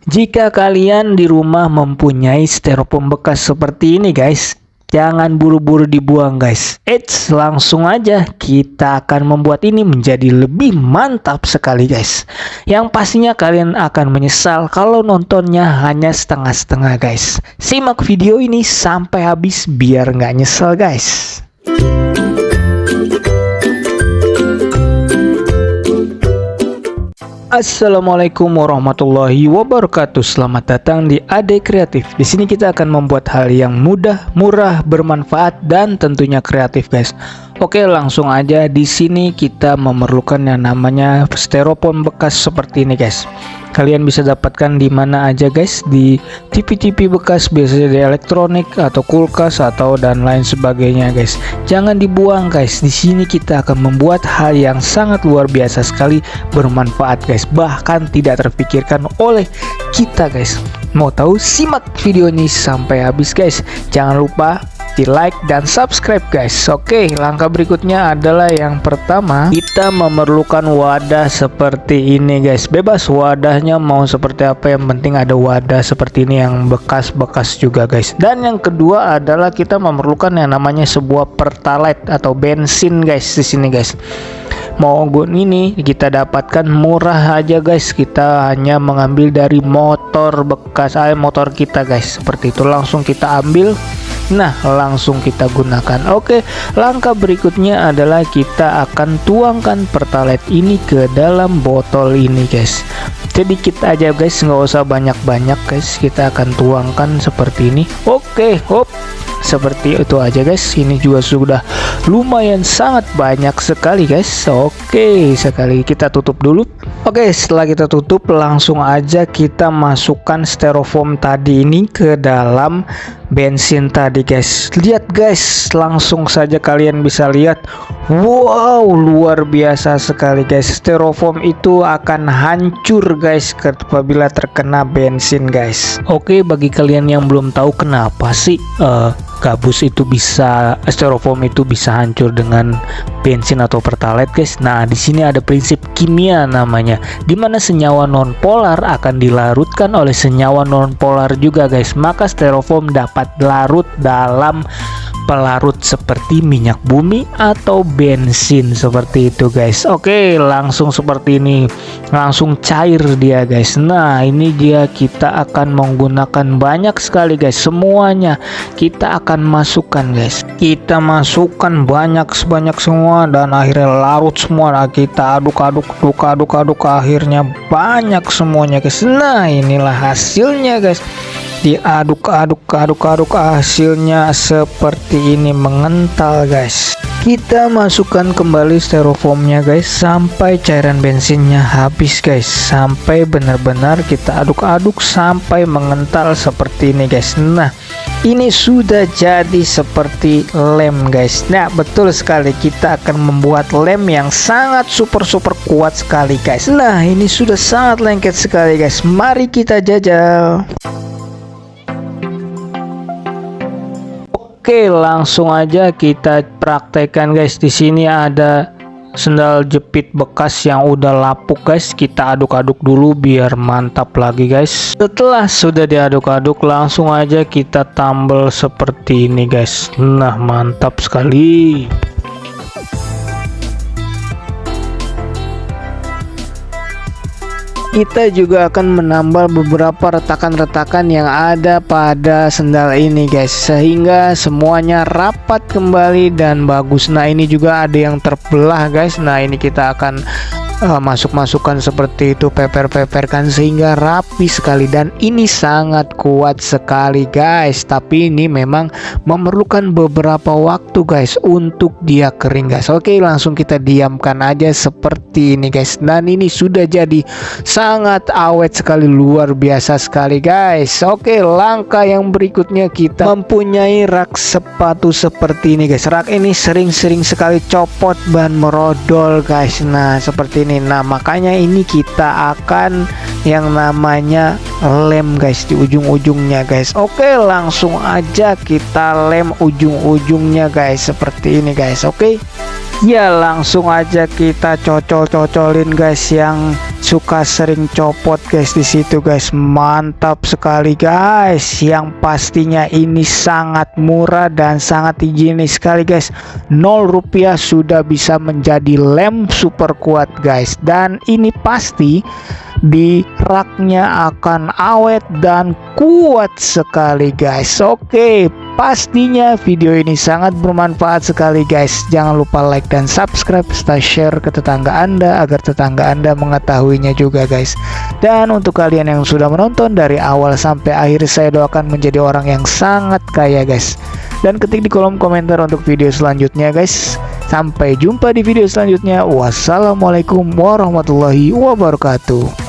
Jika kalian di rumah mempunyai styrofoam bekas seperti ini guys, jangan buru-buru dibuang guys. Eits, langsung aja kita akan membuat ini menjadi lebih mantap sekali guys. Yang pastinya kalian akan menyesal kalau nontonnya hanya setengah-setengah guys. Simak video ini sampai habis biar nggak nyesel guys. Assalamualaikum warahmatullahi wabarakatuh. Selamat datang di Ade Kreatif. Di sini kita akan membuat hal yang mudah, murah, bermanfaat dan tentunya kreatif, guys. Oke, langsung aja. Di sini kita memerlukan yang namanya styrofoam bekas seperti ini, guys. Kalian bisa dapatkan di mana aja guys, di TV-TV bekas, biasanya di elektronik atau kulkas atau dan lain sebagainya guys. Jangan dibuang guys. Di sini kita akan membuat hal yang sangat luar biasa sekali, bermanfaat guys, bahkan tidak terpikirkan oleh kita guys. Mau tahu? Simak video ini sampai habis guys. Jangan lupa di like dan subscribe guys. Oke, langkah berikutnya adalah yang pertama, kita memerlukan wadah seperti ini guys. Bebas wadahnya mau seperti apa, yang penting ada wadah seperti ini yang bekas-bekas juga guys. Dan yang kedua adalah kita memerlukan yang namanya sebuah pertalite atau bensin guys di sini guys. Mau ini kita dapatkan murah aja guys, kita hanya mengambil dari motor bekas motor kita guys, seperti itu. Langsung kita ambil, nah langsung kita gunakan. Oke, langkah berikutnya adalah kita akan tuangkan pertalite ini ke dalam botol ini guys. Sedikit aja guys, nggak usah banyak-banyak guys, kita akan tuangkan seperti ini. Oke, hop, seperti itu aja guys. Ini juga sudah lumayan sangat banyak sekali guys. Oke, sekali kita tutup dulu. Oke, setelah kita tutup, langsung aja kita masukkan styrofoam tadi ini ke dalam bensin tadi guys. Lihat guys, langsung saja kalian bisa lihat. Wow, luar biasa sekali guys. Styrofoam itu akan hancur guys apabila terkena bensin guys. Oke, bagi kalian yang belum tahu kenapa sih gabus itu bisa, styrofoam itu bisa hancur dengan bensin atau pertalite guys. Nah, di sini ada prinsip kimia namanya, dimana senyawa nonpolar akan dilarutkan oleh senyawa nonpolar juga guys. Maka styrofoam dapat larut dalam pelarut seperti minyak bumi atau bensin seperti itu guys. Oke, langsung seperti ini, langsung cair dia guys. Nah, ini dia, kita akan menggunakan banyak sekali guys. Semuanya kita akan masukkan guys. Kita masukkan banyak sebanyak semua dan akhirnya larut semua. Nah, kita aduk-aduk akhirnya banyak semuanya guys. Nah, inilah hasilnya guys. Diaduk-aduk hasilnya seperti ini, mengental guys. Kita masukkan kembali styrofoamnya guys sampai cairan bensinnya habis guys, sampai benar-benar kita aduk-aduk sampai mengental seperti ini guys. Nah, ini sudah jadi seperti lem guys. Nah, betul sekali, kita akan membuat lem yang sangat super kuat sekali guys. Nah, ini sudah sangat lengket sekali guys. Mari kita jajal. Oke, langsung aja kita praktekkan guys. Di sini ada sendal jepit bekas yang udah lapuk guys. Kita aduk-aduk dulu biar mantap lagi guys. Setelah sudah diaduk-aduk, langsung aja kita tambal seperti ini guys. Nah, mantap sekali. Kita juga akan menambal beberapa retakan-retakan yang ada pada sendal ini guys, sehingga semuanya rapat kembali dan bagus. Nah, ini juga ada yang terbelah guys. Nah, ini kita akan masukkan seperti itu, peper-peperkan sehingga rapi sekali, dan ini sangat kuat sekali guys. Tapi ini memang memerlukan beberapa waktu guys untuk dia kering guys. Oke, langsung kita diamkan aja seperti ini guys. Dan ini sudah jadi sangat awet sekali, luar biasa sekali guys. Oke, langkah yang berikutnya kita mempunyai rak sepatu seperti ini guys. Rak ini sering sekali copot dan merodol guys. Nah, seperti ini. Nah, makanya ini kita akan yang namanya lem guys di ujung-ujungnya guys. Oke, langsung aja kita lem ujung-ujungnya guys seperti ini guys. Oke, Ya langsung aja kita cocol-cocolin guys, yang suka sering copot guys di situ guys. Mantap sekali guys, yang pastinya ini sangat murah dan sangat higienis sekali guys. 0 rupiah sudah bisa menjadi lem super kuat guys, dan ini pasti di raknya akan awet dan kuat sekali guys. Oke, pastinya video ini sangat bermanfaat sekali guys. Jangan lupa like dan subscribe serta share ke tetangga Anda agar tetangga Anda mengetahuinya juga guys. Dan untuk kalian yang sudah menonton dari awal sampai akhir, saya doakan menjadi orang yang sangat kaya guys. Dan ketik di kolom komentar untuk video selanjutnya guys. Sampai jumpa di video selanjutnya. Wassalamualaikum warahmatullahi wabarakatuh.